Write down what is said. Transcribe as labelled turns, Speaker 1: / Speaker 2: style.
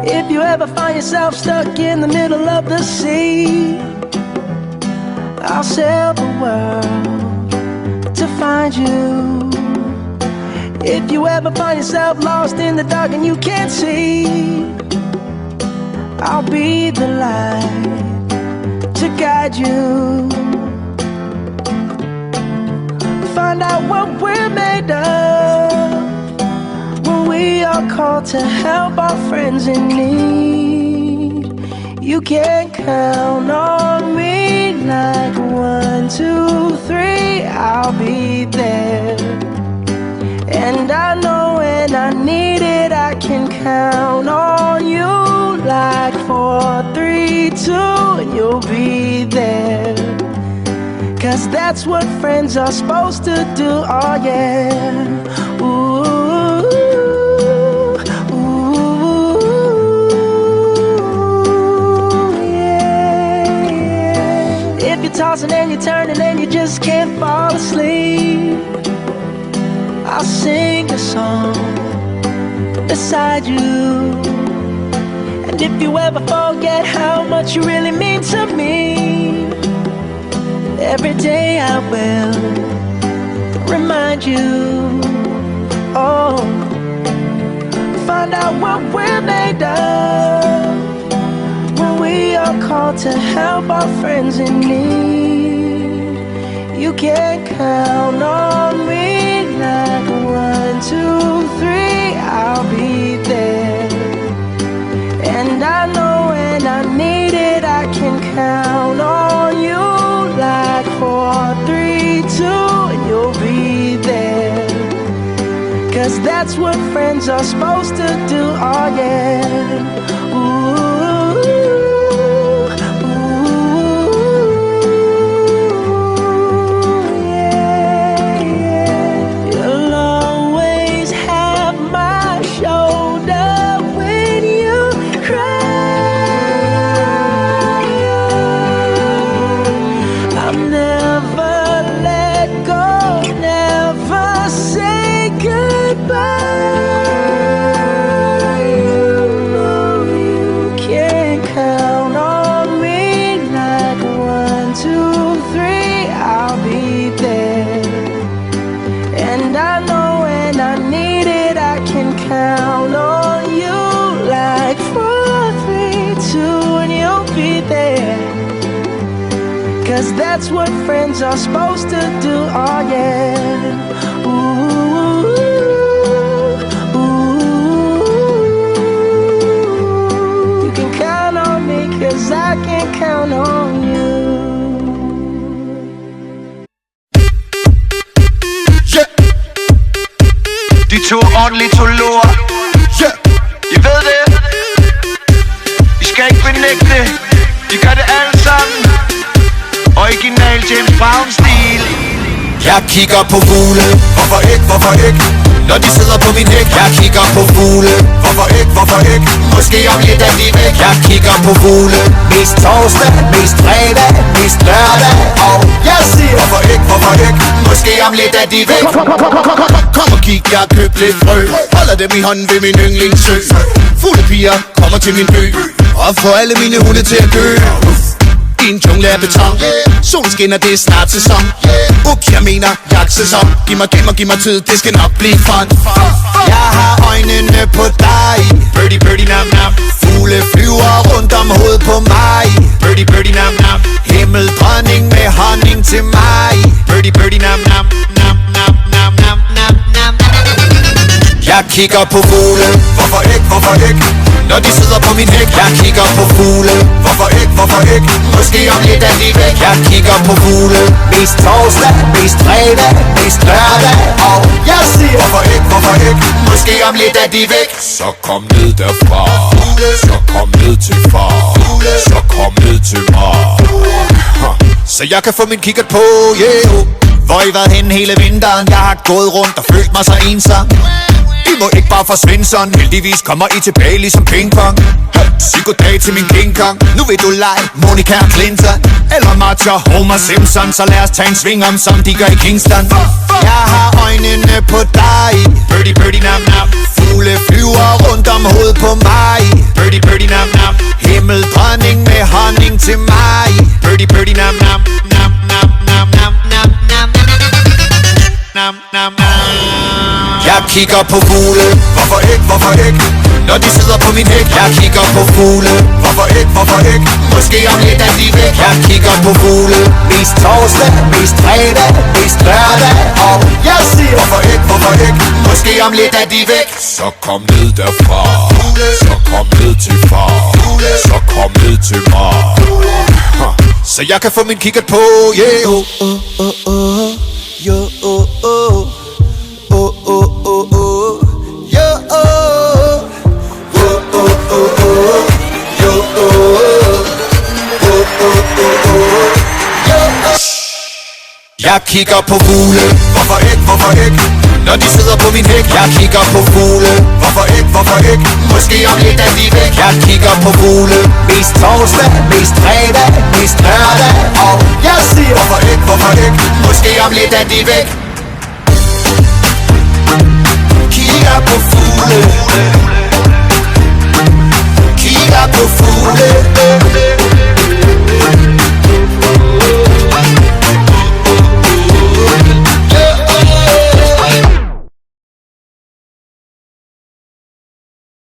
Speaker 1: If you ever find yourself stuck in the middle of the sea, I'll sail the world to find you. If you ever find yourself lost in the dark and you can't see, I'll be the light to guide you. Find out what we're made of when we are called to help our friends in need. You can count on me like 1, 2, 3, I'll be there. And I know when I need it, I can count on you like 4, 3, 2, and you'll be there. 'Cause that's what friends are supposed to do, oh yeah. Ooh, ooh, yeah, yeah. If you're tossing and you're turning and you just can't fall asleep, I'll sing a song beside you. And if you ever forget how much you really mean to me, every day I will remind you. Oh, find out what we're made of when we are called to help our friends in need. You can count on me like 1, 2, 3, I'll be there. And I know when I need it, I can count on you like 4, 3, 2, and you'll be there. 'Cause that's what friends are supposed to do, oh yeah. Ooh, ooh, yeah, yeah. You'll always have my shoulder when you cry. I'll never let go, never say goodbye. You know you can count on me like 1, 2, 3, I'll be there. And I know when I need it, I can count on you like 4, 3, 2, and you'll be there. 'Cause that's what friends are supposed to do, oh yeah. Ooh, ooh, you can count on me 'cause I can count on you.
Speaker 2: Yeah. De to ordentligt to lort. Yeah. I ved det. I skal ikke benægte. I gør det alle sammen. Original James Brown-stil.
Speaker 3: Jeg kigger på fugle. Hvorfor ikke, hvorfor ikke? Når de sidder på min hæk. Jeg kigger på fugle. Hvorfor ikke, hvorfor ikke? Måske om lidt er de væk. Jeg kigger på fugle. Mest torsdag, mest fredag, mest lørdag. Og jeg siger hvorfor ikke, hvorfor ikke? Måske om lidt er de væk. Kom og kig, jeg har købt lidt frø. Holder dem i hånden ved min yndlingssø. Fuglepiger kommer til min by og får alle mine hunde til at dø. I en jungle af beton. Solen skinner, det er snart sæson. Jeg mener jagtsæson. Giv mig tid, det skal nok blive fun. Jeg har øjnene på dig. Birdie, birdie, nam, nam. Fugle flyver rundt om hovedet på mig. Birdie, birdie, nam, nam. Himmeldronning med honning til mig. Birdie, birdie, nam, nam, nam, nam, nam, nam, nam, nam. Jeg kigger på fugle. Hvorfor ikke, hvorfor ikke? Når de sidder på min hæk. Jeg kigger på fugle. Hvorfor ikke, hvorfor ikke? Måske om lidt er de væk. Jeg kigger på fugle. Mest torsdag, mest fredag, mest lørdag. Og jeg siger hvorfor ikke, hvorfor ikke? Måske om lidt er de væk. Så kom ned derfra. Så kom ned til far. Så kom ned til mig. Så jeg kan få min kikkert på, yeah. Hvor I været henne hele vinteren? Jeg har gået rundt og følt mig så ensom. I må ikke bare forsvinde sådan. Heldigvis kommer I tilbage ligesom pingpong. Sig goddag til min King Kong. Nu vil du lege Monica og Clinton eller Marge og Homer Simpson. Så lad os tage en sving om som de gør i Kingston. Jeg har øjnene på dig. Birdie, birdie, nam, nam. Fugle flyver rundt om hovedet på mig. Birdie, Jeg kigger på fugle. Hvorfor ikke, hvorfor ikke? Når de sidder på min hæk. Jeg kigger på fugle. Hvorfor ikke, hvorfor ikke? Måske om lidt er de væk. Jeg kigger på fugle. Mest torsdag, mest fredag, mest lørdag. Og jeg siger hvorfor ikke, hvorfor ikke? Måske om lidt er de væk. Så kom ned derfra. Så kom ned til far. Så kom ned til mig. Så jeg kan få min kikkert på, yeah. Oh, oh, oh, oh. Yo, oh, oh. Oh, oh, oh, oh. Yo, oh. Oh, oh, oh, oh. Yo, oh. Oh, oh, oh, oh. Yo, oh. Jeg kigger på fugle. Hvorfor ikke, hvorfor ikke? Når de sidder på min hæk. Jeg kigger på fugle. Hvorfor ikke, hvorfor ikke? Måske om lidt er de væk. Jeg kigger på fugle. Mest torsdag, mest fredag, mest lørdag. Og jeg siger hvorfor ikke, hvorfor ikke? Måske om lidt er de væk. Kigger på fugle.